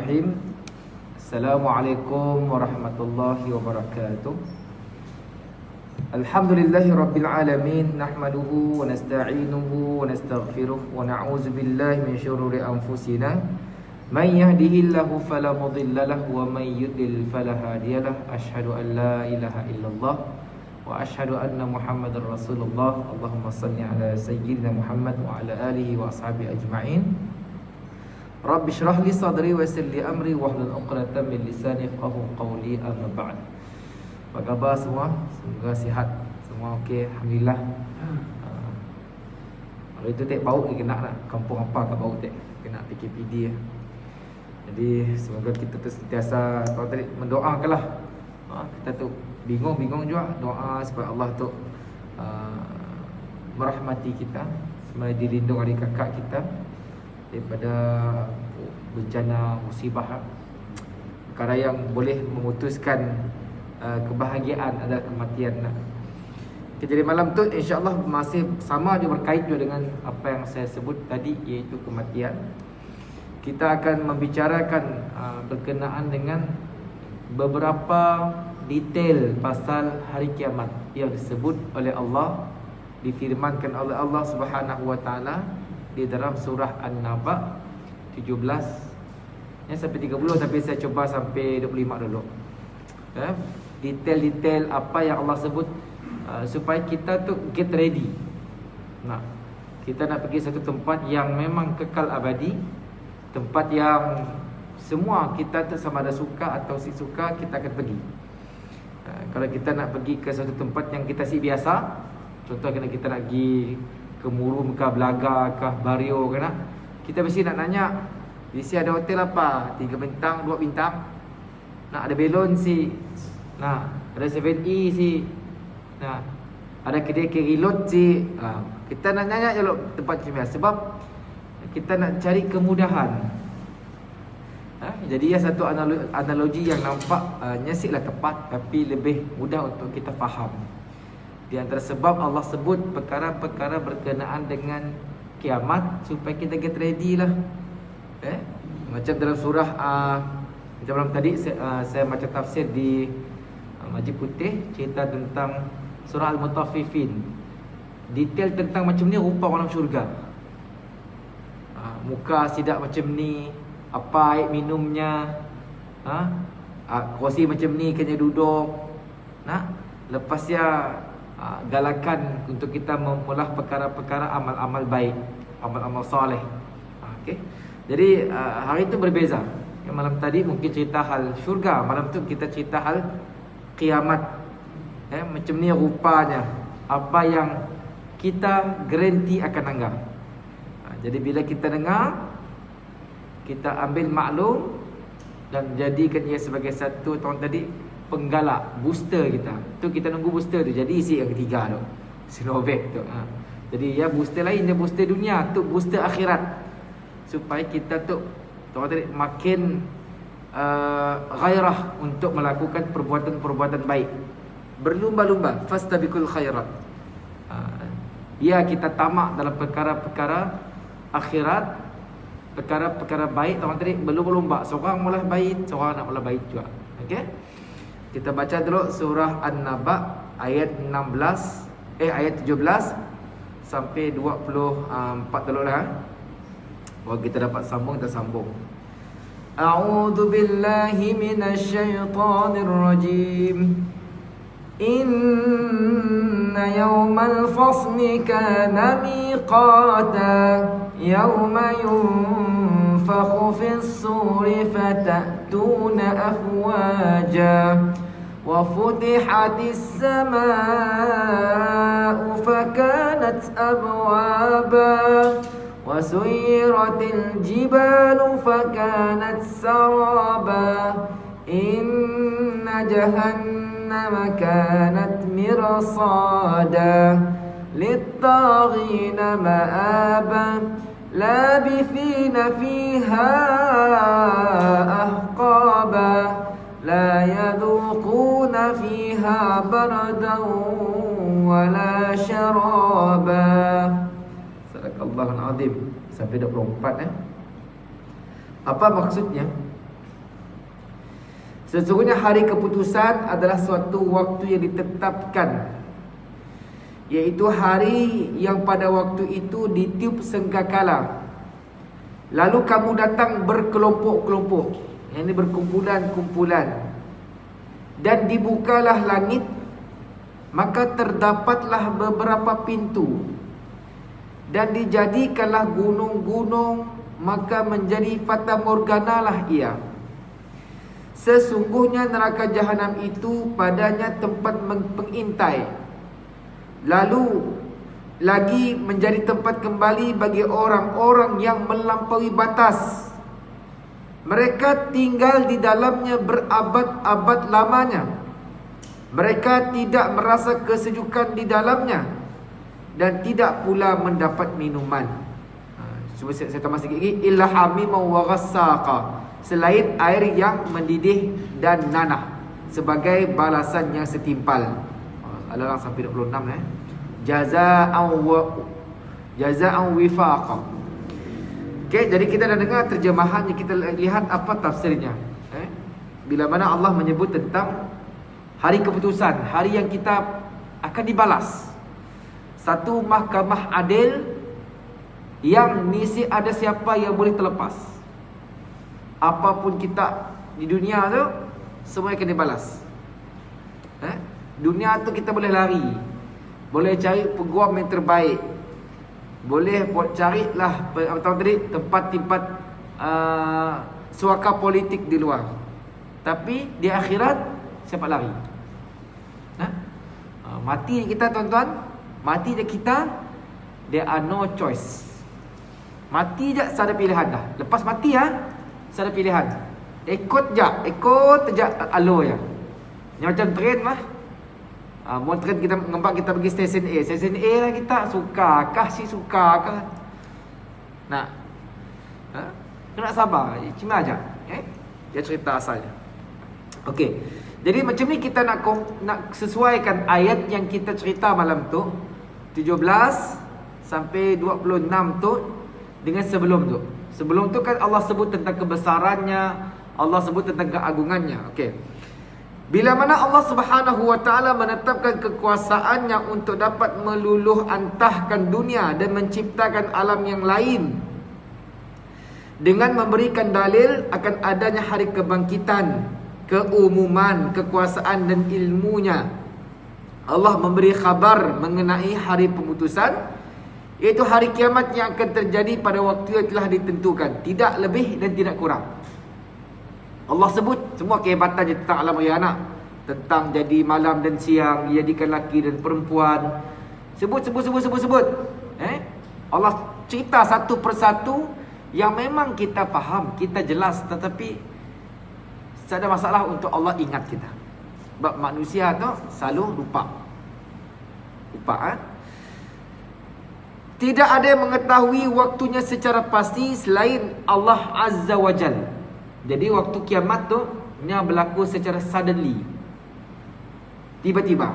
Bismillahirrahmanirrahim. Assalamualaikum warahmatullahi wabarakatuh. Alhamdulillahirabbil alamin, nahmaduhu wa nasta'inuhu wa nastaghfiruh wa na'udzu billahi min syururi anfusina. Man yahdihillahu fala mudilla lahu wa man yudlil fala hadiyalah. Asyhadu an la ilaha illallah wa asyhadu anna Muhammadar Rasulullah. Allahumma shalli ala sayyidina Muhammad wa ala alihi wa ashabihi ajma'in. Rabbi syrah li sadri wa yassir li amri wahlul 'uqdatam min lisani yafqahu qawli. Amma ba'd. Apa khabar semua? Semoga sihat. Semua okey, alhamdulillah. Hari tu tek bau ke kena nak kampung apa ke bau tek? Kena PKPD ya. Jadi semoga kita tu sentiasa tadi mendoakanlah. Kita tu bingung juga doa supaya Allah tu merahmati kita, supaya dilindungi dari kakak kita daripada bencana musibah. Perkara yang boleh memutuskan kebahagiaan adalah kematian. Okay, jadi malam tu insya-Allah masih sama juga berkait juga dengan apa yang saya sebut tadi, iaitu kematian. Kita akan membicarakan berkenaan dengan beberapa detail pasal hari kiamat yang disebut oleh Allah, difirmankan oleh Allah Subhanahu wa taala di dalam surah An-Naba 17 ya, sampai 30, tapi saya cuba sampai 25 dulu. Detail-detail apa yang Allah sebut supaya kita tu get ready. Nah, kita nak pergi satu tempat yang memang kekal abadi, tempat yang semua kita tu sama ada suka atau si suka kita akan pergi. Kalau kita nak pergi ke satu tempat yang kita si biasa, contoh kena kita nak pergi ke Murum ke Belaga ke Bario ke nak, kita mesti nak nanya, di sini ada hotel apa? 3 bintang, 2 bintang. Nak ada belon si. Nah, ada 7E si. Nah, ada kedai kerilot si. Kita nak nanya je tempat macam ni sebab kita nak cari kemudahan. Jadi ya, satu analogi yang nampak nyasiklah tepat tapi lebih mudah untuk kita faham. Di antara sebab Allah sebut perkara-perkara berkenaan dengan kiamat supaya kita get ready lah. Macam dalam surah macam malam tadi saya baca tafsir di Majid Putih, cerita tentang surah Al-Mutaffifin. Detail tentang macam ni rupa orang syurga. Muka sidak macam ni, apa air minumnya, kursi macam ni kena duduk. Lepas ya galakan untuk kita memulah perkara-perkara amal-amal baik, amal-amal soleh. Okey. Jadi hari itu berbeza. Yang malam tadi mungkin cerita hal syurga, malam tu kita cerita hal kiamat. Macam ni rupanya apa yang kita garanti akan dengar. Jadi bila kita dengar, kita ambil maklum dan jadikan ia sebagai satu tahun tadi penggalak, booster kita. Tu kita nunggu booster tu. Jadi isi yang ketiga tu, Sinovac tu. Jadi ya, booster lain dia booster dunia, tu booster akhirat. Supaya kita tu tadi makin ghairah untuk melakukan perbuatan-perbuatan baik. Berlumba-lumba, fastabiqul khairat. Ya, kita tamak dalam perkara-perkara akhirat, perkara-perkara baik. Tadi berlumba-lumba, seorang mula baik, seorang nak mula baik juga. Okey? Kita baca dulu surah An-Naba ayat 17 sampai 24 dulu lah. Kalau kita dapat sambung, kita sambung. A'udzu billahi minasyaitonir rajim. Inna yawmal fasli kana miqata yawma yunfakhu fis-suri fatatuna afwaja wa futihatis samaa'u fakanat abwaba wa suyiratil jibalu fakanat saraba inna jahannama kanat mirsada lit-taghina ma'aba labithina fiha ahqaba la yadhuquna fiha bardan wala syaraba. Sadaqallahul azim. Sampai 24 Apa maksudnya? Sesungguhnya hari keputusan adalah suatu waktu yang ditetapkan, iaitu hari yang pada waktu itu ditiup sangkakala. Lalu kamu datang berkelompok-kelompok, yang ini berkumpulan-kumpulan, dan dibukalah langit, maka terdapatlah beberapa pintu, dan dijadikanlah gunung-gunung, maka menjadi fatamorganalah ia. Sesungguhnya neraka jahanam itu padanya tempat pengintai, lalu lagi menjadi tempat kembali bagi orang-orang yang melampaui batas. Mereka tinggal di dalamnya berabad-abad lamanya. Mereka tidak merasa kesejukan di dalamnya, dan tidak pula mendapat minuman. Cuba saya tambah sikit lagi. Illa hamiman wa ghassaqa, selain air yang mendidih dan nanah, sebagai balasan yang setimpal. Al-Alam sampai 26 Jaza'an wifaqa. Okey, jadi kita dah dengar terjemahannya, kita lihat apa tafsirnya. Bila mana Allah menyebut tentang hari keputusan, hari yang kita akan dibalas. Satu mahkamah adil yang mesti ada siapa yang boleh terlepas. Apapun kita di dunia tu, semua akan dibalas. Dunia tu kita boleh lari, boleh cari peguam yang terbaik, boleh carilah tempat-tempat suaka politik di luar. Tapi di akhirat siapa lari? Mati kita tuan-tuan, mati je kita, there are no choice. Mati je ada pilihan dah. Lepas mati ada pilihan. Ikut je alur je. Yang macam train lah. Mau train kita ngembak, kita pergi stesen A. Stesen A lah kita, sukakah si sukakah? Nak kena sabar, cuma aja. Dia cerita asalnya. Okey. Jadi macam ni kita nak sesuaikan ayat yang kita cerita malam tu 17 sampai 26 tu dengan sebelum tu. Sebelum tu kan Allah sebut tentang kebesarannya, Allah sebut tentang keagungannya. Okey. Bila mana Allah Subhanahu wa taala menetapkan kekuasaannya untuk dapat meluluh antahkan dunia dan menciptakan alam yang lain, dengan memberikan dalil akan adanya hari kebangkitan, keumuman, kekuasaan dan ilmunya, Allah memberi khabar mengenai hari pemutusan, iaitu hari kiamat yang akan terjadi pada waktu yang telah ditentukan, tidak lebih dan tidak kurang. Allah sebut semua kehebatannya tentang alam raya anak, tentang jadi malam dan siang, jadikan laki dan perempuan. Sebut. Allah cerita satu persatu yang memang kita faham, kita jelas, tetapi ada masalah untuk Allah ingat kita. Sebab manusia tu selalu lupa. Tidak ada yang mengetahui waktunya secara pasti selain Allah Azza wa Jal. Jadi waktu kiamat tu nya berlaku secara suddenly, tiba-tiba.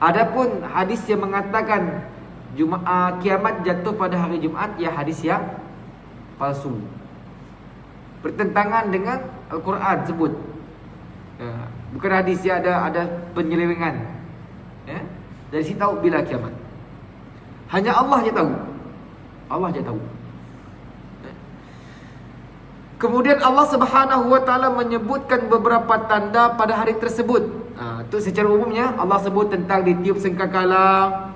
Adapun hadis yang mengatakan kiamat jatuh pada hari Jumaat, ya hadis yang palsu, bertentangan dengan Al-Quran sebut. Bukan hadis yang ada penyelewengan. Dari situ tahu bila kiamat. Hanya Allah je tahu. Allah je tahu. Kemudian Allah Subhanahu wa taala menyebutkan beberapa tanda pada hari tersebut. Itu secara umumnya Allah sebut tentang ditiup sangkakala,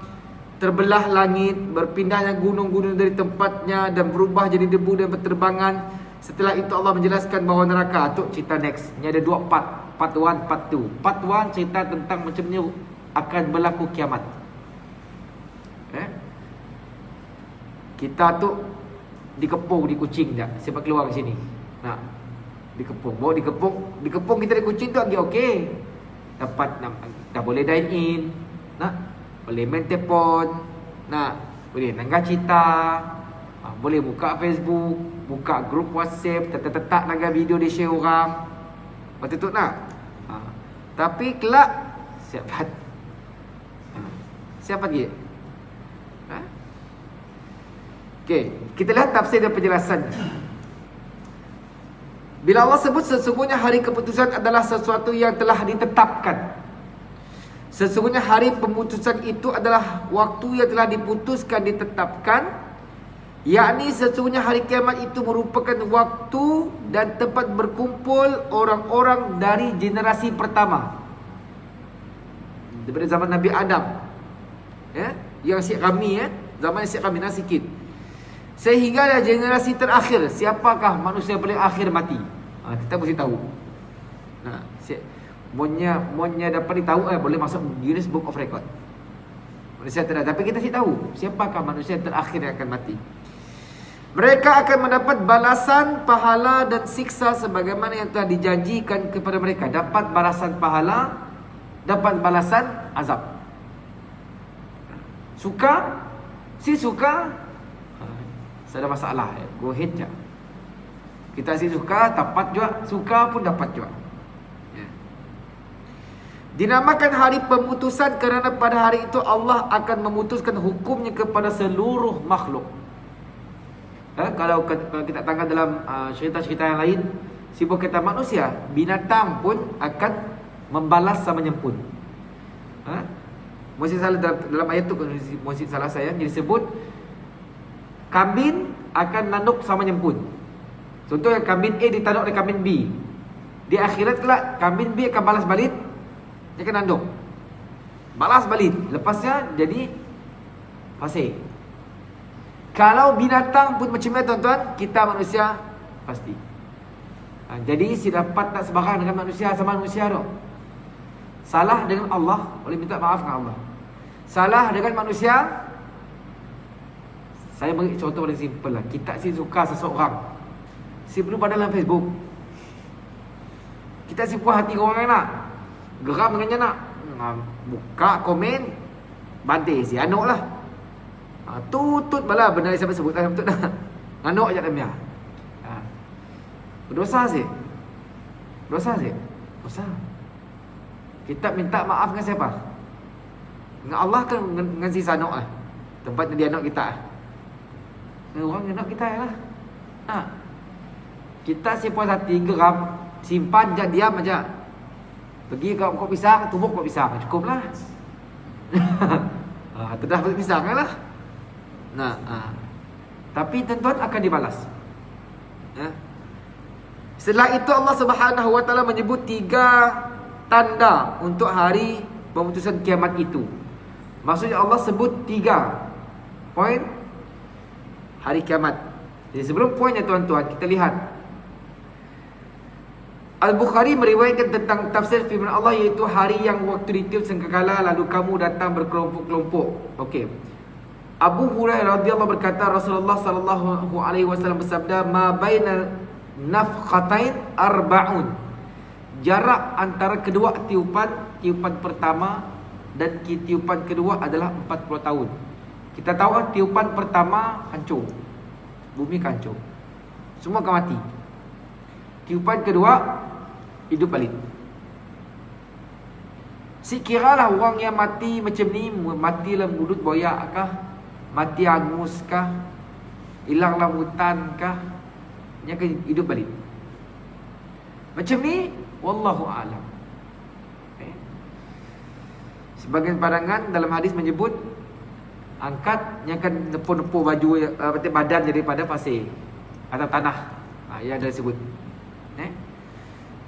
terbelah langit, berpindahnya gunung-gunung dari tempatnya dan berubah jadi debu dan berterbangan. Setelah itu Allah menjelaskan bahawa neraka, tu cerita next. Ini ada dua part. Part 1, part 2. Part 1 cerita tentang macam ni akan berlaku kiamat. Kita tu dikepung di kucing dah sebab keluar ke sini. Nah, dikepung. Bawa dikepung kita di kucing tu lagi okey. Dapat dah boleh dine in. Nah, boleh main telefon. Nah, boleh nanggah cerita. Boleh buka Facebook, buka grup WhatsApp, tetak nanggah video dia share orang. Betul tu nak. Tapi kelak siapa dia? Okey, kita lihat tafsir dan penjelasan. Bila Allah sebut sesungguhnya hari keputusan adalah sesuatu yang telah ditetapkan. Sesungguhnya hari pemutusan itu adalah waktu yang telah diputuskan, ditetapkan. Yakni sesungguhnya hari kiamat itu merupakan waktu dan tempat berkumpul orang-orang dari generasi pertama. Daripada zaman Nabi Adam, ya, yang Syekh Rami, ya, zaman Syekh Rami sikit. Sehingga generasi terakhir, siapakah manusia paling akhir mati? Kita mesti tahu. Nah, Monnya dapat ditahu, boleh masuk Guinness Book of Record. Manusia terakhir, tapi kita mesti tahu siapakah manusia terakhir yang akan mati. Mereka akan mendapat balasan pahala dan siksa sebagaimana yang telah dijanjikan kepada mereka. Dapat balasan pahala, dapat balasan azab. Suka? Si suka? Ada masalah, go ahead je. Kita si suka, dapat juga. Suka pun dapat juga, ya. Dinamakan hari pemutusan kerana pada hari itu Allah akan memutuskan hukumnya kepada seluruh makhluk. Kalau kita tangkap dalam cerita-cerita yang lain, sibuk kata manusia, binatang pun akan membalas sama nyempun. Mesti salah dalam ayat tu, mesti salah saya, jadi sebut kambing akan nanduk sama nyempun. Contohnya kambing A ditanduk oleh kambing B. Di akhirat kelak kambing B akan balas balik, dia akan nanduk, balas balik. Lepasnya jadi fasih. Kalau binatang pun macam ni tuan-tuan, kita manusia pasti. Jadi si dapat tak sebarang dengan manusia sama manusia tu. Salah dengan Allah, boleh minta maaf dengan Allah. Salah dengan manusia. Saya beri contoh paling simple lah. Kita si suka seseorang, si belum pada dalam Facebook. Kita si puas hati orang nak, geram dengannya nak, buka komen, bantai si anak lah. Tutut bala benda yang saya sebut lah, betul tak? Anak je dalam dia. Berdosa si. Dosa si. Dosa. Kita minta maaf dengan siapa? Dengan Allah kan, dengan si anak lah. Tempat dia anak kita lah. Orang nak kita lah. Kita si puas hati, geram, simpan je, diam aja. Pergi ke pokok pisang, tumbuk pokok pisang, cukup lah. Terdah pokok pisang lah. Tapi tuan-tuan akan dibalas. Setelah itu Allah Subhanahu Wa Taala menyebut 3 tanda untuk hari pemutusan kiamat itu. Maksudnya Allah sebut 3 poin hari kiamat. Jadi sebelum poinnya tuan-tuan, kita lihat Al-Bukhari meriwayatkan tentang tafsir firman Allah, iaitu hari yang waktu ditiup sangkakala lalu kamu datang berkelompok-kelompok. Okey. Abu Hurairah radhiyallahu berkata, Rasulullah sallallahu alaihi wasallam bersabda, ma bainal nafkhatain arba'un. Jarak antara kedua tiupan pertama dan tiupan kedua adalah 40 tahun. Kita tahu tiupan pertama hancur, bumi hancur, semua akan mati. Tiupan kedua hidup balik. Sekiralah orang yang mati macam ni, mati dalam mulut buaya kah, mati hangus kah, hilang lamutan kah, dia akan hidup balik. Macam ni, wallahu a'lam. Sebagian pandangan dalam hadis menyebut angkat yang akan nepur-nepur baju badan daripada pasir atau tanah. Yang ada disebut.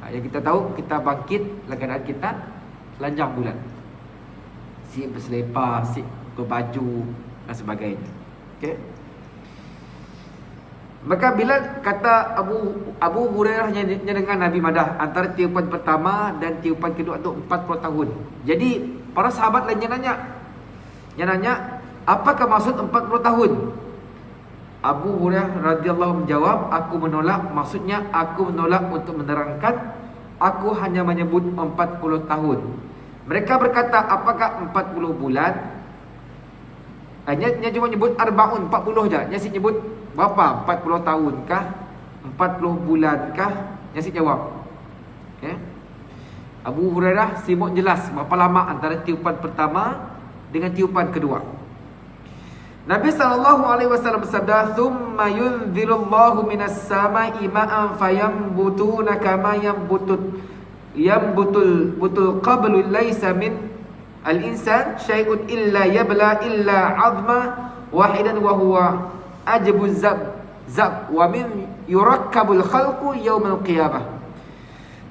Yang kita tahu, kita bangkit dalam keadaan kita telanjang bulan, si berselipar, si berbaju dan sebagainya. Okey. Maka bila kata Abu Hurairah yang dengan Nabi madah antara tiupan pertama dan tiupan kedua itu 40 tahun. Jadi para sahabat lainnya nanya, apakah maksud 40 tahun? Abu Hurairah radhiyallahu menjawab, aku menolak, maksudnya aku menolak untuk menerangkan, aku hanya menyebut 40 tahun. Mereka berkata, apakah 40 bulan? Hanya cuma nyebut arba'un, 40 je. Nyasik nyebut berapa? 40 tahun kah? 40 bulan kah? Nyasik jawab. Okay. Abu Hurairah sibuk jelas berapa lama antara tiupan pertama dengan tiupan kedua. Nabi SAW bersabda, "Thumma yunzilullahu minas sama'i ma'an fayambutuna kama yambutul qablu laysa min al-insan syai'un illa yabla illa 'azma wahidan wa huwa ajbu zab wa min yurakkabul khalqu yaumal qiyamah."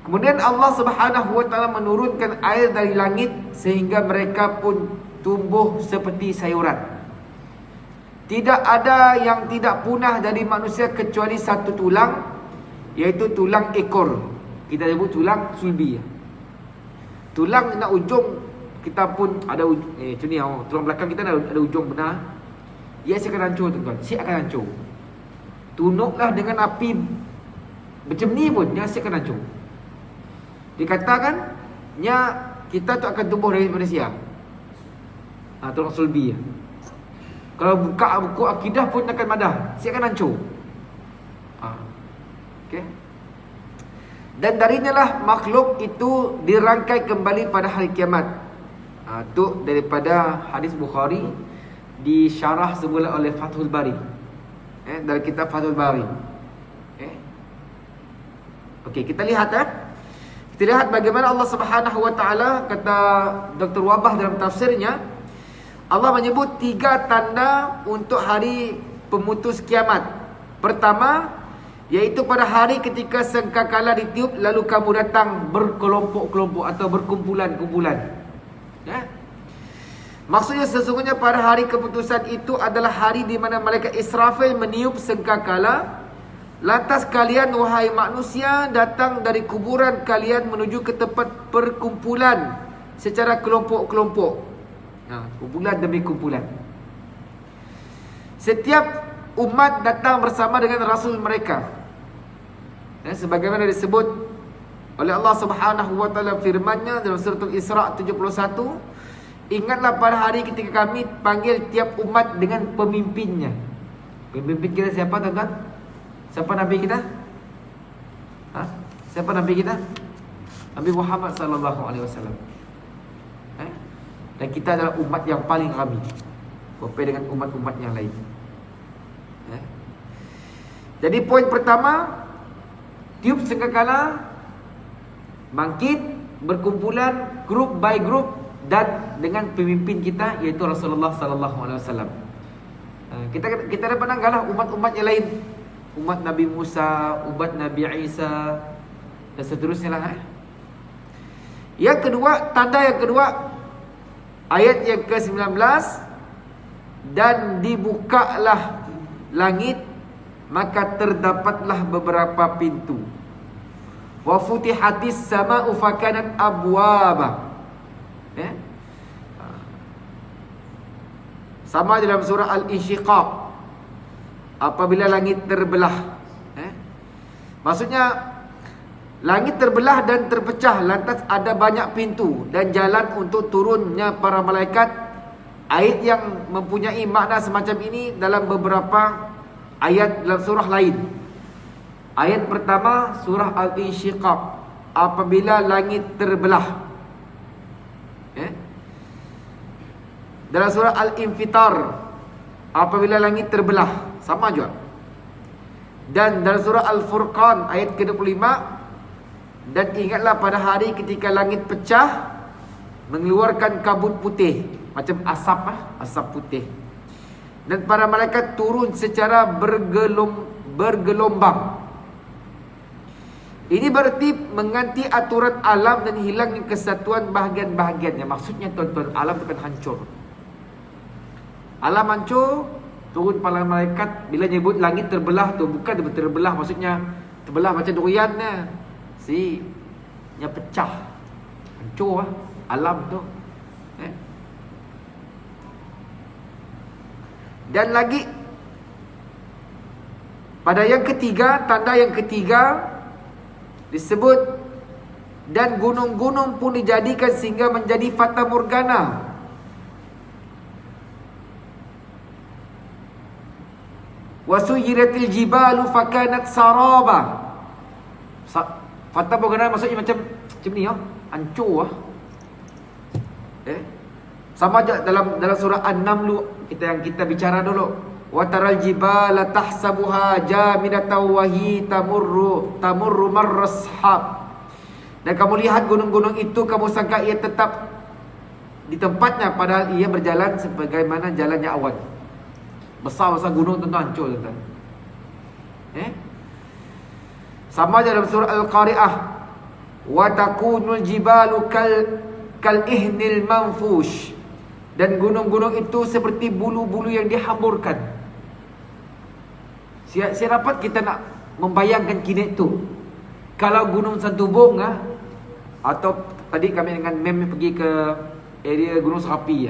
Kemudian Allah Subhanahu wa taala menurunkan air dari langit sehingga mereka pun tumbuh seperti sayuran. Tidak ada yang tidak punah dari manusia kecuali satu tulang, iaitu tulang ekor. Kita sebut tulang sulbi. Tulang nak ujung, kita pun ada macam ni, tulang belakang kita ada ujung benar. Ia akan hancur tuan-tuan. Ia akan hancur. Tunuklah dengan api macam ni pun dia akan hancur. Dikatakan kita tu akan tumbuh dari manusia. Tulang sulbi. Kalau buka buku akidah pun akan madah. Ia akan hancur. Okay. Dan darinya lah makhluk itu dirangkai kembali pada hari kiamat. Itu daripada hadis Bukhari, disyarah semula oleh Fathul Bari. Dari kitab Fathul Bari. Okey, kita lihat Kita lihat bagaimana Allah Subhanahu wa taala, kata Dr. Wabah dalam tafsirnya, Allah menyebut 3 tanda untuk hari pemutus kiamat. Pertama, iaitu pada hari ketika sangkakala ditiup lalu kamu datang berkelompok-kelompok atau berkumpulan-kumpulan. Maksudnya sesungguhnya pada hari keputusan itu adalah hari di mana malaikat Israfil meniup sangkakala. Lantas kalian wahai manusia datang dari kuburan kalian menuju ke tempat perkumpulan secara kelompok-kelompok. Kumpulan demi kumpulan. Setiap umat datang bersama dengan rasul mereka. Sebagaimana disebut oleh Allah Subhanahu wa taala firman-Nya dalam surah Al-Isra 71, "Ingatlah pada hari ketika kami panggil tiap umat dengan pemimpinnya." Pemimpin kita siapa tuan-tuan? Siapa Nabi kita? Siapa Nabi kita? Nabi Muhammad sallallahu alaihi wasallam. Dan kita adalah umat yang paling ramai berbanding dengan umat-umat yang lain. Jadi poin pertama, tiup sangkakala, bangkit, berkumpulan, group by group, dan dengan pemimpin kita iaitu Rasulullah sallallahu alaihi wasallam. Kita dapat panggillah umat-umat yang lain, umat Nabi Musa, umat Nabi Isa dan seterusnya lah. Yang kedua, tanda yang kedua, ayat yang ke-19, dan dibukalah langit maka terdapatlah beberapa pintu. Wa futihatis sama'u fakanat abwaba. Sama dalam surah Al-Insyiqaq, apabila langit terbelah. Maksudnya langit terbelah dan terpecah, lantas ada banyak pintu dan jalan untuk turunnya para malaikat. Ayat yang mempunyai makna semacam ini dalam beberapa ayat dalam surah lain. Ayat pertama surah Al-Insyiqaq, apabila langit terbelah. Dalam surah Al-Infitar, apabila langit terbelah, sama juga. Dan dalam surah Al-Furqan ayat ke-25, dan ingatlah pada hari ketika langit pecah, mengeluarkan kabut putih macam asap putih, dan para malaikat turun secara bergelombang. Ini berarti mengganti aturan alam dan hilangnya kesatuan bahagian-bahagiannya. Maksudnya tuan-tuan, alam itu akan hancur. Alam hancur, turun para malaikat. Bila nyebut langit terbelah tu, bukan terbelah maksudnya terbelah macam durian nya pecah, hancur alam tu. Dan lagi pada yang ketiga, tanda yang ketiga disebut, dan gunung-gunung pun dijadikan sehingga menjadi fata morgana. Wasuyiratil jibalu fakanat saraba. Fata morgana maksudnya macam ni hancur Sama aja dalam surah An-Naml kita bicara dulu. Wa taral jibala tahsabuha jamidatan wa hi tamurru marrashab. Dan kamu lihat gunung-gunung itu, kamu sangka ia tetap di tempatnya, padahal ia berjalan sebagaimana jalannya awan. Besar-besar gunung tentu hancur, tuan-tuan. Sama dalam surah Al-Qari'ah, wa takunul jibalu kal ihnil manfush. Dan gunung-gunung itu seperti bulu-bulu yang dihamburkan. Saya dapat kita nak membayangkan kini itu. Kalau gunung Santubong atau tadi kami dengan mem pergi ke area Gunung Serapi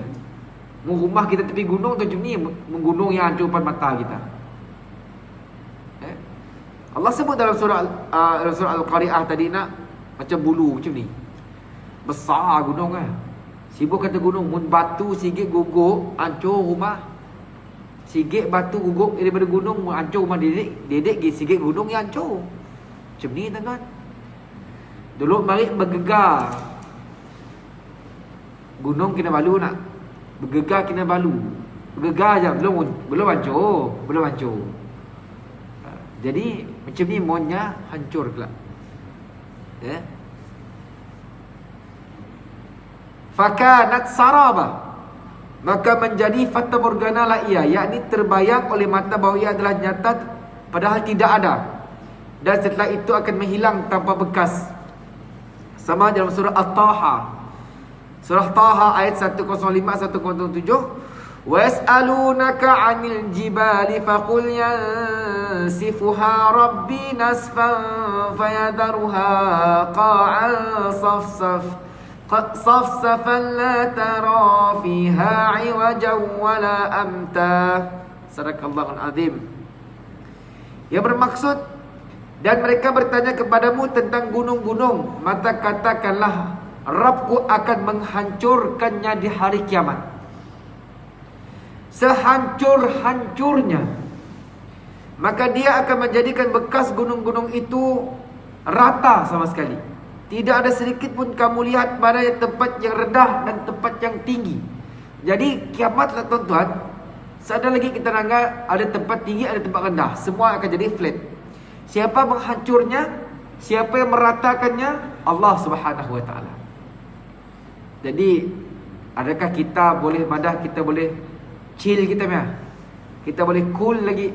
rumah kita tepi gunung tu macam ni, menggunung yang hancur depan mata kita. Allah sebut dalam surah Al-Qari'ah tadi nak macam bulu macam ni. Besar gunung Sibuk kata gunung, mun batu sikit guguk hancur rumah. Sikit batu guguk daripada gunung hancur rumah dedek sikit gunung yang hancur. Macam ni tuan-tuan. Dulu mari bergegar. Gunung Kinabalu nak bergegar Kinabalu. Bergegar je belum hancur. Jadi macam ni monnya hancur kelak. Fakanat saraba, maka menjadi fata morgana lah ia, yakni terbayang oleh mata bahawa ia adalah nyata padahal tidak ada, dan setelah itu akan menghilang tanpa bekas. Sama dalam surah At-Taha, surah Taha ayat 105-107, wa yas'alunaka 'anil jibali faqul yansifuha rabbi nasfan fayadharuha qa'an صفصفا لا ترى فيها عوجا ولا أمتا. Sadaqallahul azim. Yang bermaksud, dan mereka bertanya kepadamu tentang gunung-gunung, maka katakanlah Rabbku akan menghancurkannya di hari kiamat. Sehancur-hancurnya, maka dia akan menjadikan bekas gunung-gunung itu rata sama sekali. Tidak ada sedikit pun kamu lihat pada tempat yang rendah dan tempat yang tinggi. Jadi kiamatlah tuan-tuan, seada lagi kita nanggap ada tempat tinggi, ada tempat rendah, semua akan jadi flat. Siapa menghancurnya? Siapa yang meratakannya? Allah Subhanahu Wa Taala. Jadi adakah kita boleh madah, kita boleh chill kita kita boleh cool lagi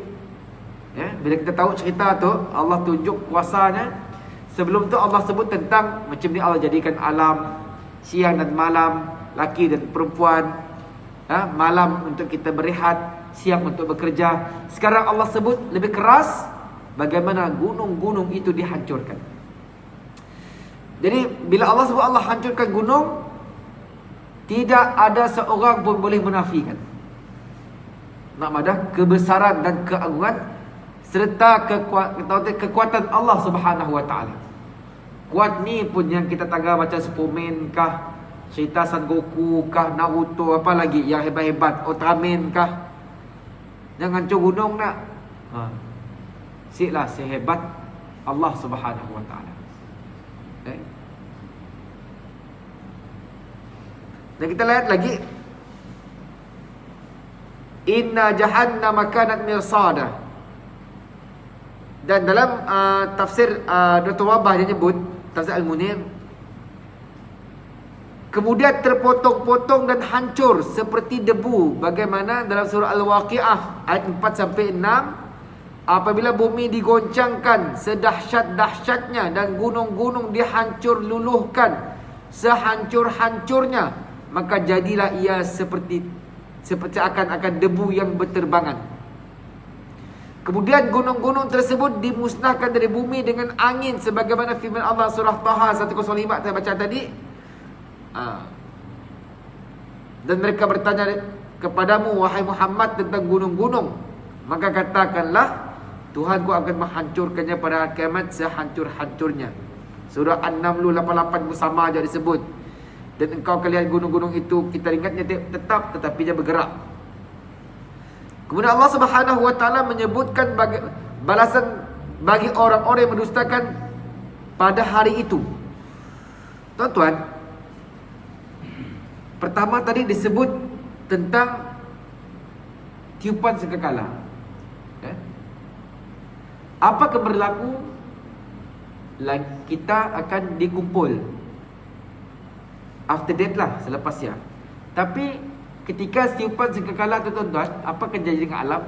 bila kita tahu cerita tu, Allah tunjuk kuasanya. Sebelum tu Allah sebut tentang macam ni Allah jadikan alam, siang dan malam, laki dan perempuan, malam untuk kita berehat, siang untuk bekerja. Sekarang Allah sebut lebih keras bagaimana gunung-gunung itu dihancurkan. Jadi bila Allah sebut Allah hancurkan gunung, tidak ada seorang pun boleh menafikan kebesaran dan keagungan serta kekuatan Allah Subhanahu Wa Taala. Kuat ni pun yang kita tangga baca Superman kah, cerita Son Goku kah, Naruto, apa lagi yang hebat-hebat, Ultraman kah, yang hancur gunung nak. Siklah sehebat Allah Subhanahu Wa Taala. Dan kita lihat lagi, inna jahannama kanat mirsada. Dan dalam tafsir Dr. Wabah dia nyebut, tafsir Al-Munir, kemudian terpotong-potong dan hancur seperti debu, bagaimana dalam surah Al-Waqi'ah ayat 4-6, apabila bumi digoncangkan sedahsyat-dahsyatnya dan gunung-gunung dihancur luluhkan sehancur-hancurnya, maka jadilah ia seperti akan debu yang berterbangan. Kemudian gunung-gunung tersebut dimusnahkan dari bumi dengan angin, sebagaimana firman Allah surah Taha 105 saya baca tadi. Dan mereka bertanya kepadamu wahai Muhammad tentang gunung-gunung, maka katakanlah Tuhanku akan menghancurkannya pada hari kiamat sehancur-hancurnya. Surah An-Naml 88 bersama aja disebut. Dan engkau akan lihat gunung-gunung itu, kita ingatnya tetap, tetapi dia bergerak. Kemudian Allah Subhanahu Wa Taala menyebutkan balasan bagi orang-orang yang mendustakan pada hari itu. Tuan-tuan, pertama tadi disebut tentang tiupan sangkakala. Apa akan berlaku? Kita akan dikumpul after that lah, selepasnya. Tapi ketika tiupan sangkakala tu tuan-tuan, apa akan jadi dengan alam?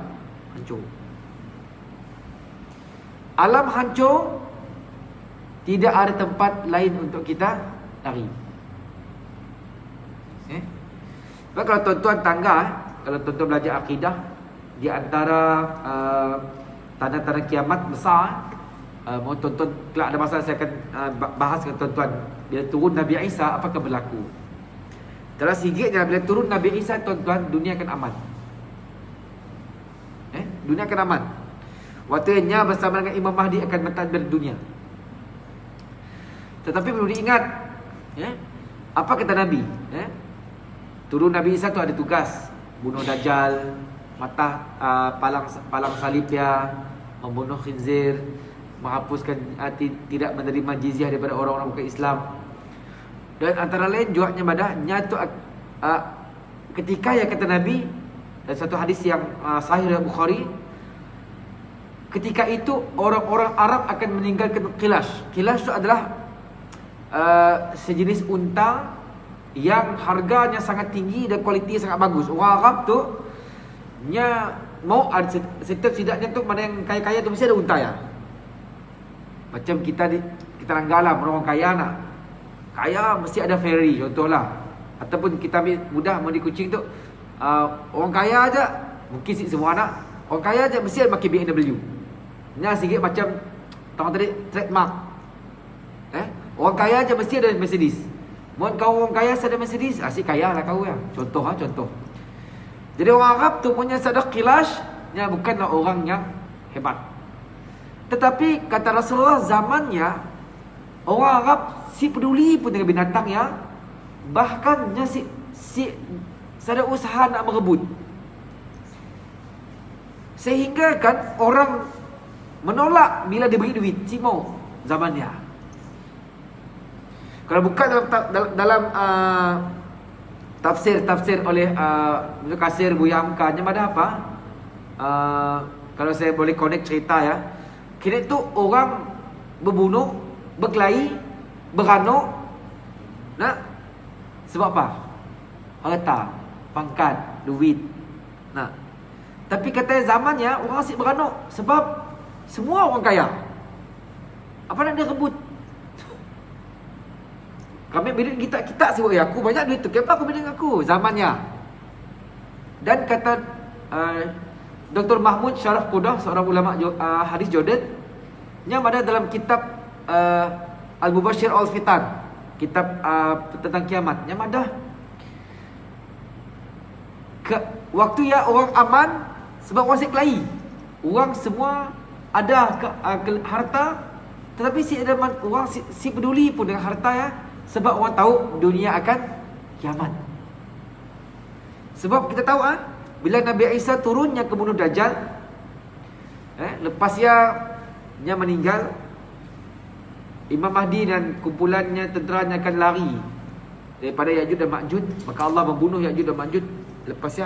Hancur. Alam hancur, tidak ada tempat lain untuk kita lari. Sebab kalau tuan-tuan kalau tuan-tuan belajar akidah, di antara tanda-tanda kiamat besar, mau tuan-tuan kelak ada masa saya akan bahas dengan tuan-tuan. Bila turun Nabi Isa, apa akan berlaku? Kalau sikitnya bila turun Nabi Isa, tuan-tuan, dunia akan aman. Dunia akan aman. Waktunya bersama dengan Imam Mahdi akan mentadbir dunia. Tetapi perlu diingat, apa kata Nabi? Turun Nabi Isa tu ada tugas bunuh Dajjal, palang salib dia, membunuh khinzir, menghapuskan tidak menerima jizyah daripada orang-orang bukan Islam. Dan antara lain juaknya madahnya tu ketika yang kata Nabi dalam satu hadis yang sahih riwayat Bukhari, ketika itu orang-orang Arab akan meninggalkan Qilash. Qilash itu adalah sejenis unta yang harganya sangat tinggi dan kualiti sangat bagus. Orang Arab tu mau ada setiap sidaknya tu, mana yang kaya-kaya tu mesti ada unta ya. Macam kita Nanggala, orang kaya nak kaya mesti ada ferry contohlah. Ataupun kita ambil mudah mau di Kuching tu, orang kaya aja mungkin semua anak orang kaya aja mesti ada pakai BMW. Nya sikit macam tang tadi trademark. Orang kaya aja mesti ada Mercedes. Mohon kau orang kaya ada Mercedes, asyik kaya lah kau ya. Contoh. Jadi orang Arab tu punya sadaq Qilash, bukanlah orang yang hebat. Tetapi kata Rasulullah zamannya, orang Arab si peduli pun dengan binatang ya. Bahkan si ada usaha nak merebut. Sehingga kan orang menolak bila diberi duit, si mau zamannya. Kalau bukan dalam tafsir oleh Ibnu Katsir, Buya Hamka, ada apa? Kalau saya boleh connect cerita ya. Kira tu orang berbunuh, berkelahi, beranok, sebab apa? Harta, pangkat, duit. Tapi kata zamannya orang asyik beranok sebab semua orang kaya. Apa nak dia rebut? Kami bila kita sebut aku banyak duit tu, kenapa aku bila dengan aku? Zamannya. Dan kata Dr. Mahmud Sharaf Qudah, seorang ulama hadis Jordan, yang ada dalam kitab Al-Mubashir Al-Fitan, kitab tentang kiamat, yang ada waktu ya orang aman sebab orang asyik kelahi. Orang semua ada harta, tetapi orang si peduli pun dengan harta ya. Sebab orang tahu dunia akan kiamat. Sebab kita tahu bila Nabi Isa turun yang kebunuh Dajjal, lepas dia meninggal, Imam Mahdi dan kumpulannya, tenteranya akan lari daripada Ya'juj dan Ma'juj. Maka Allah membunuh Ya'juj dan Ma'juj. Lepas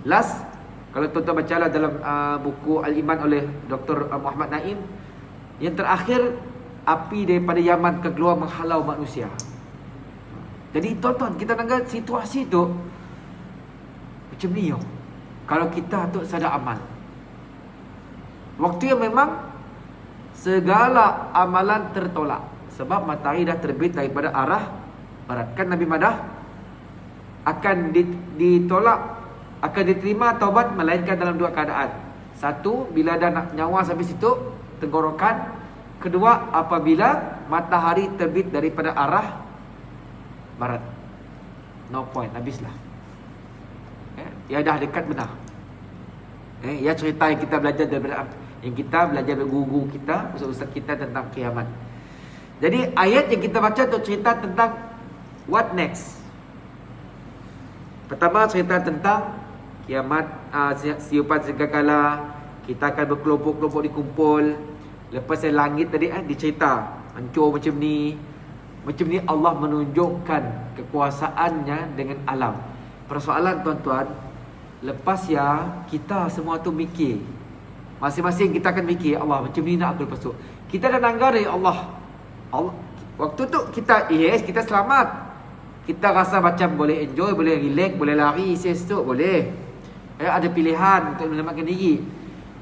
last, kalau tuan-tuan bacalah dalam buku Al-Iman oleh Dr. Muhammad Naim, yang terakhir api daripada Yaman keluar menghalau manusia. Jadi tuan-tuan, kita tengok situasi tu macam ni. Kalau kita tu sadar amal, waktu yang memang segala amalan tertolak sebab matahari dah terbit daripada arah barat. Kan Nabi madah akan ditolak, akan diterima taubat melainkan dalam dua keadaan. Satu, bila dah nak nyawa sampai situ, tenggorokan. Kedua, apabila matahari terbit daripada arah barat. No point, habislah. Ya dah dekat benar. Ya cerita yang kita belajar dari guru kita, ustaz-ustaz kita tentang kiamat. Jadi ayat yang kita baca tu cerita tentang what next. Pertama cerita tentang kiamat, siupan sangkakala, kita akan berkelompok-kelompok dikumpul. Lepas langit tadi dicerita hancur macam ni. Macam ni Allah menunjukkan kekuasaannya dengan alam. Persoalan tuan-tuan, Lepas ya, kita semua tu mikir. Masing-masing kita akan mikir, Allah macam ni nak aku lepas tu. Kita dah nanggar dari Allah. Waktu tu kita, yes, kita selamat. Kita rasa macam boleh enjoy, boleh relax, boleh lari, ses tu, boleh. Ada pilihan untuk menyelamatkan diri.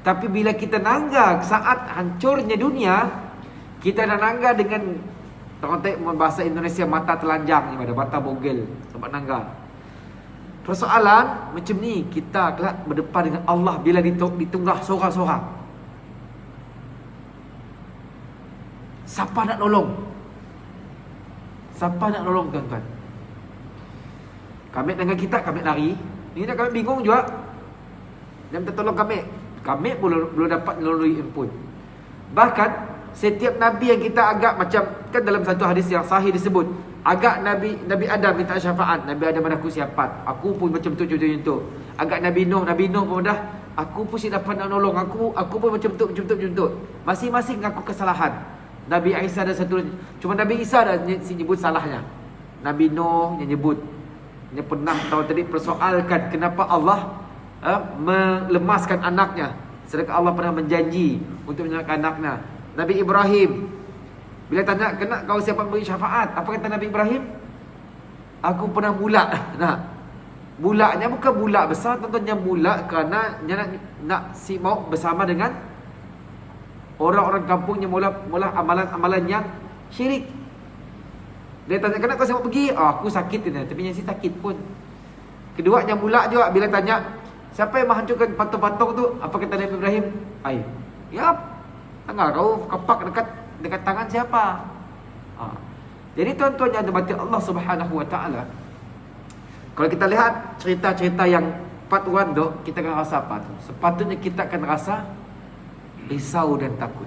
Tapi bila kita nanggar saat hancurnya dunia, kita dah nanggar dengan, orang tengok bahasa Indonesia, mata telanjang ni, ada mata bogel, tempat nanggar. Persoalan macam ni, kita kelak berdepan dengan Allah bila ditunggah sorang-sorang. Siapa nak nolong? Siapa nak nolong, tuan-tuan? Kami dengan kita, kami lari. Ni nak kami bingung juga. Dia minta tolong kami. Kami belum dapat melalui pun. Bahkan setiap Nabi yang kita agak macam, kan dalam satu hadis yang sahih disebut, agak Nabi Adam minta syafaat. Nabi Adam aku siapat. Aku pun macam tu, contoh. Agak Nabi Nuh pun dah, aku pun dapat nak nolong. Aku pun macam tu. Masing-masing ngaku kesalahan. Nabi Isa ada satu, cuma Nabi Isa dah nyebut salahnya. Nabi Nuh yang nyebut. Dia pernah tahu tadi persoalkan kenapa Allah melemaskan anaknya, sedangkan Allah pernah menjanji untuk menyelamatkan anaknya. Nabi Ibrahim, bila tanya, kena kau siapa beri syafaat? Apa kata Nabi Ibrahim? Aku pernah bulak. Nah, bulaknya bukan bulak besar, tentunya bulak kerana dia nak si mau bersama dengan orang-orang kampung yang mula amalan-amalan yang syirik. Dia tanya, kena kau siapa pergi? Aku sakit ni, tapi yang si sakit pun. Kedua yang bulak juga, bila tanya, siapa yang menghancurkan patung-patung tu? Apa kata Nabi Ibrahim? Ya, tanggal kau kapak dekat tangan siapa? Jadi tuan-tuan yang dirahmati Allah Subhanahu Wa Taala, kalau kita lihat cerita-cerita yang part 1 tu, kita akan rasa apa tu? Sepatutnya kita akan rasa risau dan takut.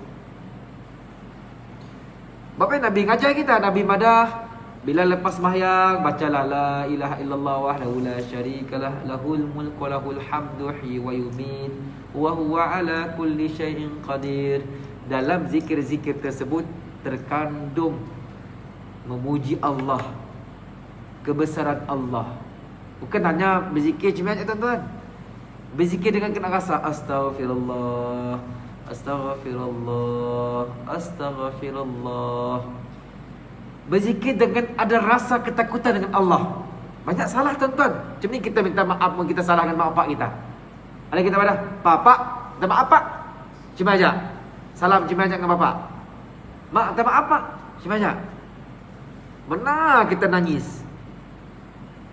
Bapak Nabi ngajar kita, Nabi madah bila lepas sembahyang baca la ilaha illallah wahdahu la syarikalah lahul mulku wa lahul hamdu hi wa yumin wa huwa ala kulli syai'in qadir. Dalam zikir-zikir tersebut terkandung memuji Allah, kebesaran Allah. Bukan hanya berzikir cuma saja tuan-tuan. Berzikir dengan kena rasa astaghfirullah, astaghfirullah, astaghfirullah. Berzikir dengan ada rasa ketakutan dengan Allah. Banyak salah tuan-tuan. Macam ni kita minta maaf kalau kita salah dengan mak bapak kita. Ada kita pada, "Pak, minta maaf pak." Cuma aja. Salam cuma aja dengan bapak. "Mak, minta maaf pak." Cuma aja. Benar kita nangis.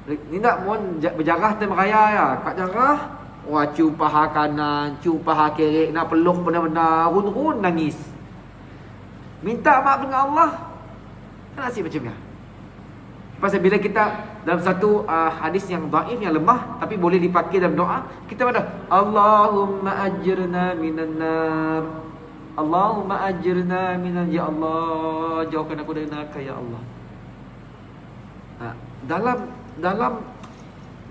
Ni tak mohon berjarah time raya ya. Kat jarah, wah cium paha kanan, cium paha kiri, nak peluk benar-benar run-run nangis. Minta maaf dengan Allah. Kan nasib macamnya. Pasal bila kita dalam satu hadis yang dhaif, yang lemah, tapi boleh dipakai dalam doa, kita pada Allahumma ajirna minan nar, Allahumma ajirna minan, ya Allah jauhkan aku dari neraka ya Allah. Dalam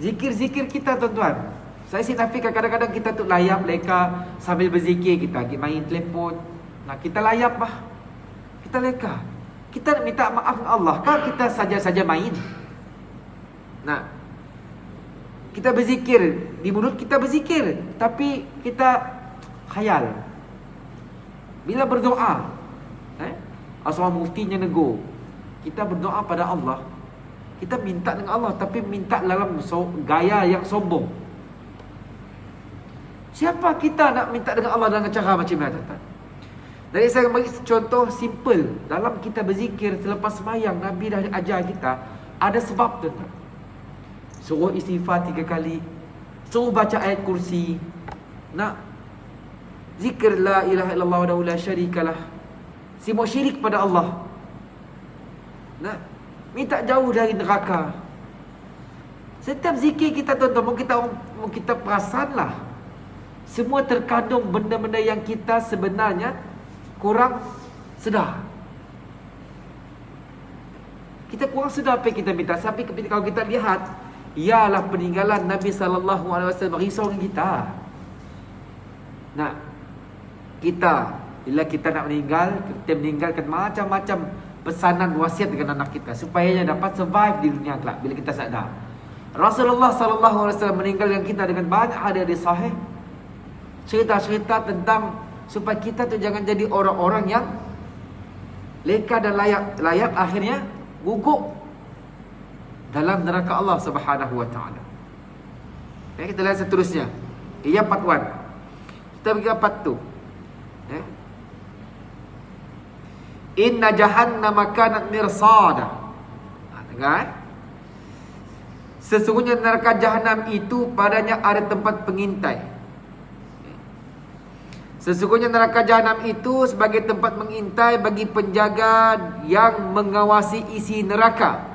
zikir-zikir kita tuan-tuan, saya sih nafikan kadang-kadang kita tu layap leka sambil berzikir, kita pergi main telefon. Nah, kita layap bah. Kita leka. Kita nak minta maaf dengan Allah, kan kita saja-saja main. Nah, kita berzikir, di mulut kita berzikir, tapi kita khayal. Bila berdoa, asal muftinya negur, kita berdoa pada Allah, kita minta dengan Allah, tapi minta dalam gaya yang sombong. Siapa kita nak minta dengan Allah dengan cara macam mana, tuan-tuan? Jadi saya bagi contoh simple. Dalam kita berzikir selepas sembahyang, Nabi dah ajar kita ada sebab, tuan-tuan. Suruh istighfar 3 kali, suruh baca ayat kursi, nak zikir la ilaha illallah wa la syarikalah, semua syirik pada Allah, nak minta jauh dari neraka. Setiap zikir kita, tuan-tuan, kita perasanlah, semua terkandung benda-benda yang kita sebenarnya kurang sedar. Kita kurang sedar apa yang kita minta. Sampai kalau kita lihat, ialah peninggalan Nabi SAW risau dengan kita. Nah, kita bila kita nak meninggal, kita meninggalkan macam-macam pesanan wasiat dengan anak kita supaya dia dapat survive di dunia kelak bila kita sadar. Rasulullah sallallahu alaihi wasallam meninggalkan kita dengan banyak hadis sahih, cerita-cerita tentang supaya kita tu jangan jadi orang-orang yang leka dan layak akhirnya gugur dalam neraka Allah Subhanahu wa taala. Kita lihat seterusnya. Ia part 1. Kita pergi ke part 2. Inna jahannama kanat mirsada. Dengar? Sesungguhnya neraka jahanam itu padanya ada tempat pengintai. Sesungguhnya neraka jahanam itu sebagai tempat mengintai bagi penjaga yang mengawasi isi neraka.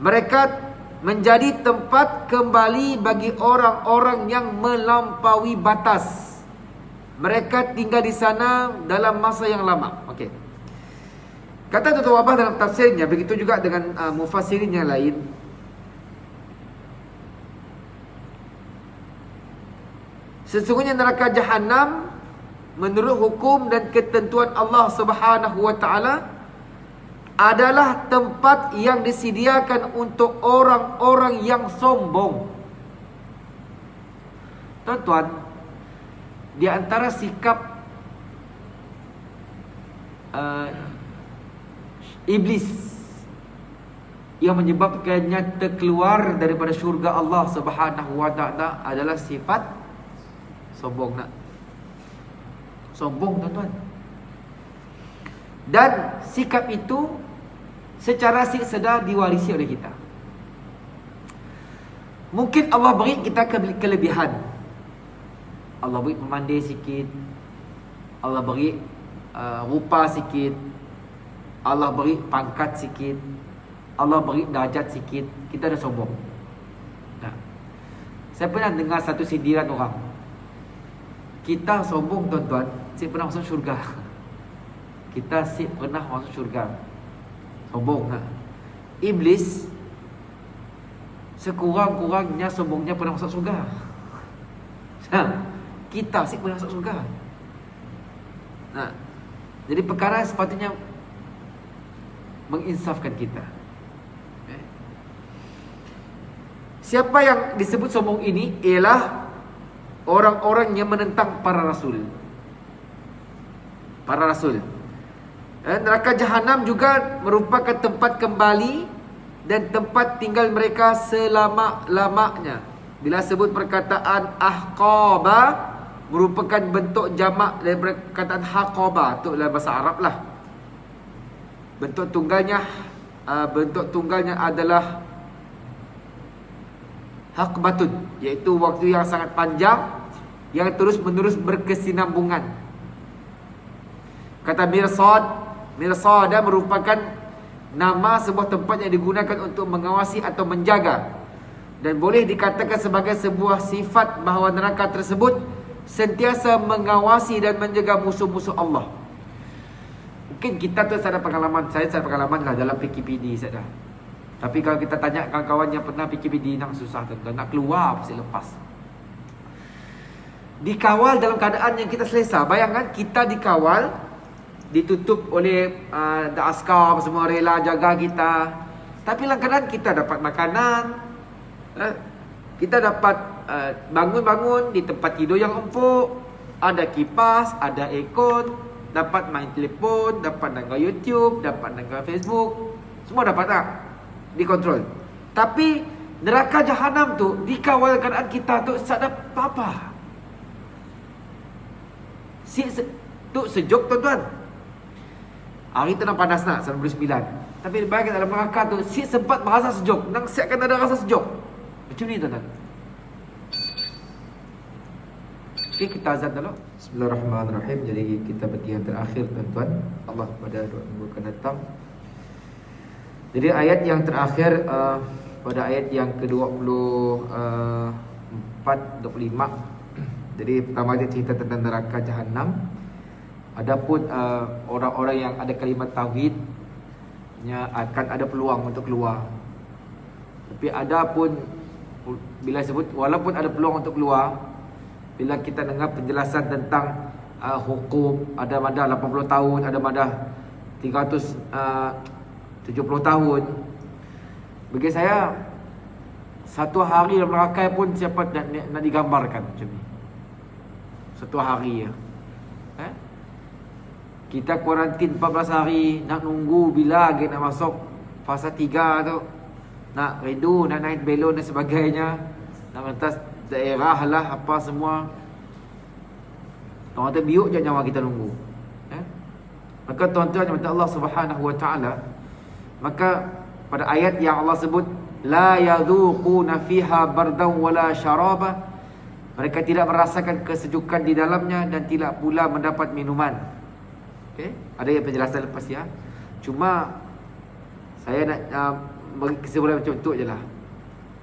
Mereka menjadi tempat kembali bagi orang-orang yang melampaui batas. Mereka tinggal di sana dalam masa yang lama. Okey. Kata Tuan Wabah dalam tafsirnya, begitu juga dengan mufassirin yang lain. Sesungguhnya neraka jahanam menurut hukum dan ketentuan Allah Subhanahu wa taala adalah tempat yang disediakan untuk orang-orang yang sombong. Tuan-tuan, di antara sikap iblis yang menyebabkannya terkeluar daripada syurga Allah Subhanahu wa taala adalah sifat sombong. Sombong, tuan-tuan. Dan sikap itu secara sedar diwarisi oleh kita. Mungkin Allah beri kita kelebihan. Allah beri pemandai sikit, Allah beri rupa sikit, Allah beri pangkat sikit, Allah beri darjat sikit, kita dah sombong. Saya pernah dengar satu sindiran orang. Kita sombong, tuan-tuan, si pernah masuk syurga. Kita si pernah masuk syurga. Sombong. Iblis sekurang-kurangnya sombongnya pernah masuk syurga. Kita si pernah masuk syurga. Jadi perkara sepatutnya menginsafkan kita. Siapa yang disebut sombong ini ialah orang-orang yang menentang para rasul. Para rasul. Neraka jahanam juga merupakan tempat kembali dan tempat tinggal mereka selama-lamanya. Bila sebut perkataan ahqaba, merupakan bentuk jamak dari perkataan haqaba. Itu dalam bahasa Arab lah. Bentuk tunggalnya adalah haqbatun, iaitu waktu yang sangat panjang yang terus menerus berkesinambungan. Kata mirsada merupakan nama sebuah tempat yang digunakan untuk mengawasi atau menjaga, dan boleh dikatakan sebagai sebuah sifat bahawa neraka tersebut sentiasa mengawasi dan menjaga musuh-musuh Allah. Mungkin kita tu ada pengalaman, saya ada pengalaman lah dalam PKPD saya dah. Tapi kalau kita tanya kawan-kawan yang pernah PKPD, nak susah tuan-tuan, nak keluar pasti lepas. Dikawal dalam keadaan yang kita selesa. Bayangkan kita dikawal, ditutup oleh askar, semua rela jaga kita. Tapi dalam keadaan kita dapat makanan, kita dapat bangun-bangun di tempat tidur yang empuk, ada kipas, ada aircon, dapat main telefon, dapat dengar YouTube, dapat dengar Facebook, semua dapat tak? Dikontrol. Tapi neraka jahanam tu dikawal keadaan kita tu tak ada apa-apa. Tu sejuk, tuan-tuan. Hari tu nak panas nak 99. Tapi bayangkan dalam neraka tu sempat merasa sejuk, nang siapkan ada rasa sejuk. Macam ni, tuan-tuan. Okay, kita azan dulu. Bismillahirrahmanirrahim. Jadi kita bagi yang terakhir, tuan-tuan. Allah pada 2 minggu akan datang. Jadi ayat yang terakhir pada ayat yang ke-24, 25. Jadi pertama dia cerita tentang neraka jahanam. Adapun orang-orang yang ada kalimat tauhidnya akan ada peluang untuk keluar. Tapi adapun bila sebut walaupun ada peluang untuk keluar, bila kita dengar penjelasan tentang hukum, ada madah 80 tahun, ada madah 370 tahun. Bagi saya Satu hari dalam neraka pun siapa nak digambarkan macam ni. Satu hari ya. Kita kuarantin 14 hari, nak nunggu bila lagi nak masuk fasa 3 tu. Nak redu, nak naik belon dan sebagainya. Nak mentas daerah lah apa semua. Orang kata biuk je nyawa kita nunggu. Maka tuan-tuan yang Allah Subhanahu wa taala, maka pada ayat yang Allah sebut la yadhuquna fiha bardan wala syaraba, mereka tidak merasakan kesejukan di dalamnya dan tidak pula mendapat minuman. Okey, ada yang penjelasan lepas ya. Cuma saya nak bagi kesimpulan macam tu je lah.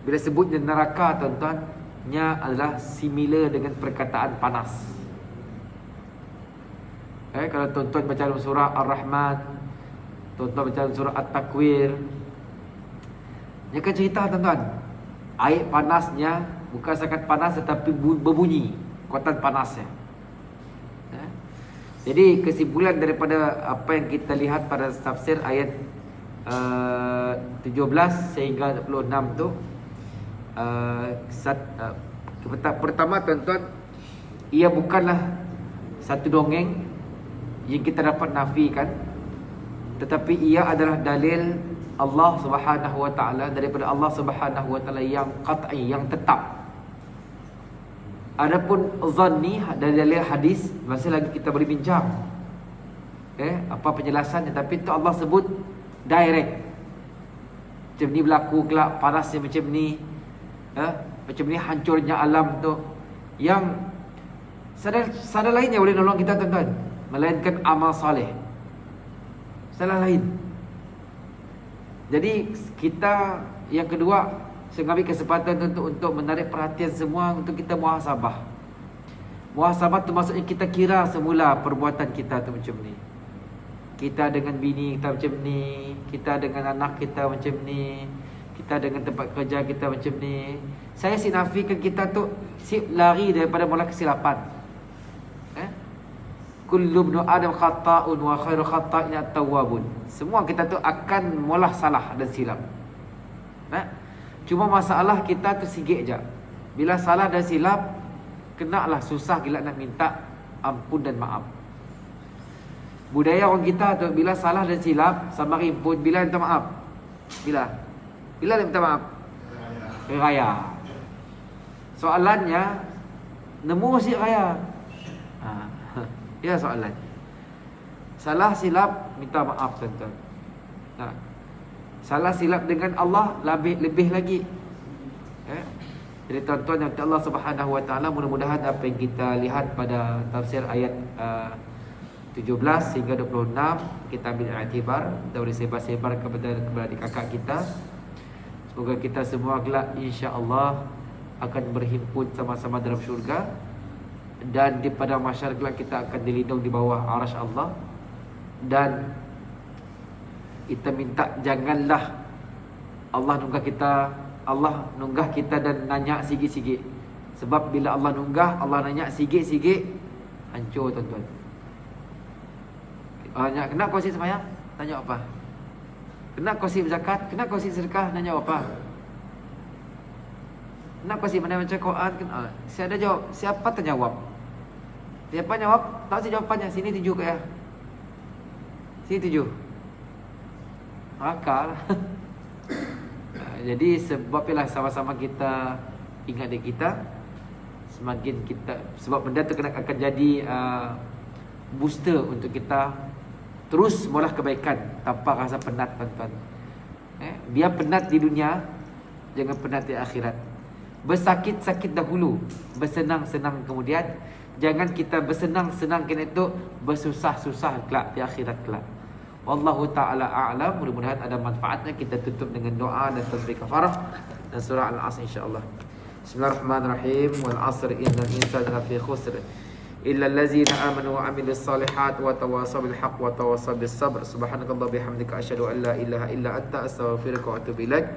Bila sebut neraka tuan-tuan, nya adalah similar dengan perkataan panas. Kalau tuan-tuan baca dalam surah Ar-Rahman, tuan-tuan baca dalam surah At-Takwir, dia akan cerita tuan-tuan, air panasnya bukan sangat panas tetapi berbunyi kekuatan panasnya. Jadi kesimpulan daripada apa yang kita lihat pada tafsir ayat 17 sehingga 26 tu, pertama tuan-tuan, ia bukanlah satu dongeng yang kita dapat nafikan, tetapi ia adalah dalil Allah Subhanahu wa taala, daripada Allah Subhanahu wa taala yang qat'i, yang tetap. Adapun zanni dari dalil hadis masih lagi kita boleh bincang. Apa penjelasannya, tapi tu Allah sebut direct. Macam ni berlaku kelak, panasnya macam ni. Macam ni hancurnya alam tu. Yang sadar lain yang boleh nolong kita tuan-tuan, melainkan amal soleh. Salah lain. Jadi kita yang kedua, saya ambil kesempatan untuk menarik perhatian semua untuk kita muhasabah. Muhasabah tu maksudnya kita kira semula perbuatan kita tu macam ni. Kita dengan bini kita macam ni, kita dengan anak kita macam ni, kita dengan tempat kerja kita macam ni. Saya nafikan kita tu lari daripada mula kesilapan. Kullu ibnu Adam khata'un wa khairu khata'in at-tawwabun. Semua kita tu akan mula salah dan silap. Cuma masalah kita tu sikit je. Bila salah dan silap, kenalah susah gila nak minta ampun dan maaf. Budaya orang kita tu, bila salah dan silap sama rimpun, bila minta maaf? Bila nak minta maaf? Hari raya. Soalannya, nemu si raya. Ya soalan. Salah silap minta maaf tuan-tuan. Salah silap dengan Allah lebih lagi. Jadi tuan-tuan yang Allah Subhanahu wa taala, mudah-mudahan apa yang kita lihat pada tafsir ayat 17 hingga 26 kita ambil iktibar, kita boleh sebar-sebar kepada adik kakak kita. Semoga kita semua kelak insya-Allah akan berhimpun sama-sama dalam syurga, dan di padang mahsyar kelak kita akan dilindung di bawah arasy Allah. Dan kita minta janganlah Allah nunggah kita dan nanya sikit-sikit. Sebab bila Allah nunggah, Allah nanya sikit-sikit, hancur tuan-tuan. Nanya kena kongsi sembahyang, tanya apa? Kena kongsi zakat, kena kongsi sedekah, nanya apa? Kena kongsi mana baca Quran, saya ada jawab, siapa terjawab? Siapa jawab? Tahu si jawapannya, sini 7 ke ya? Sini 7. Akal. Jadi sebab itulah sama-sama kita ingat diri kita, semakin kita, sebab benda tu akan jadi booster untuk kita terus mula kebaikan tanpa rasa penat tuan-tuan. Biar penat di dunia, jangan penat di akhirat. Bersakit-sakit dahulu, bersenang-senang kemudian. Jangan kita bersenang-senang kena itu, bersusah-susah kelak di akhirat kelak. Wallahu ta'ala a'lam. Mudah-mudahan ada manfaatnya. Kita tutup dengan doa dan tasbih kafarah dan surah Al-Asr insya-Allah. Bismillahirrahmanirrahim. Wal 'asr innal insana lafi khusr illa allazina amanu wa 'amilus solihat wa tawassaw bil haqq wa tawassaw bis sabr. Subhanakallah bihamdika asyhadu an la ilaha illa anta astaghfiruka wa atubu ilaik.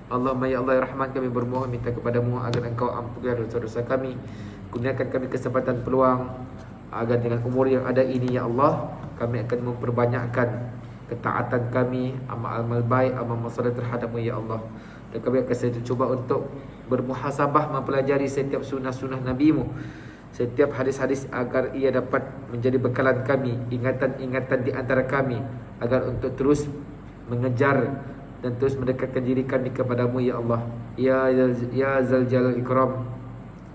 Allahumma ya Allah ya Rahman, kami bermohon minta kepadamu agar engkau ampunkan dosa-dosa kami. Kurniakan kami kesempatan peluang agar dengan umur yang ada ini ya Allah, kami akan memperbanyakkan ketaatan kami, amal-amal baik, amal masalah terhadapmu ya Allah. Dan kami akan cuba untuk bermuhasabah, mempelajari setiap sunnah-sunnah Nabi-Mu, setiap hadis-hadis, agar ia dapat menjadi bekalan kami, ingatan-ingatan di antara kami, agar untuk terus mengejar dan terus mendekatkan diri kami kepadamu ya Allah. Ya Zal Jalal Ikram,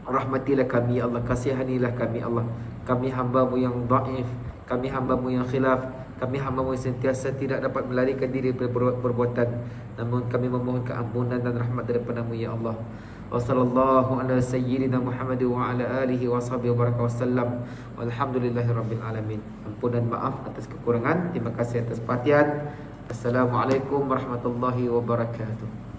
rahmatilah kami ya Allah, kasihanilah kami ya Allah. Kami hamba-Mu yang dhaif, kami hamba-Mu yang khilaf, kami hamba-Mu yang sentiasa tidak dapat melarikan diri dari perbuatan, namun kami memohon keampunan dan rahmat daripada-Mu ya Allah. Wa sallallahu ala sayyidina Muhammad wa ala alihi wa sahbihi wa baraka wasallam. Walhamdulillahi rabbil alamin. Ampun dan maaf atas kekurangan. Terima kasih atas perhatian. Assalamualaikum warahmatullahi wabarakatuh.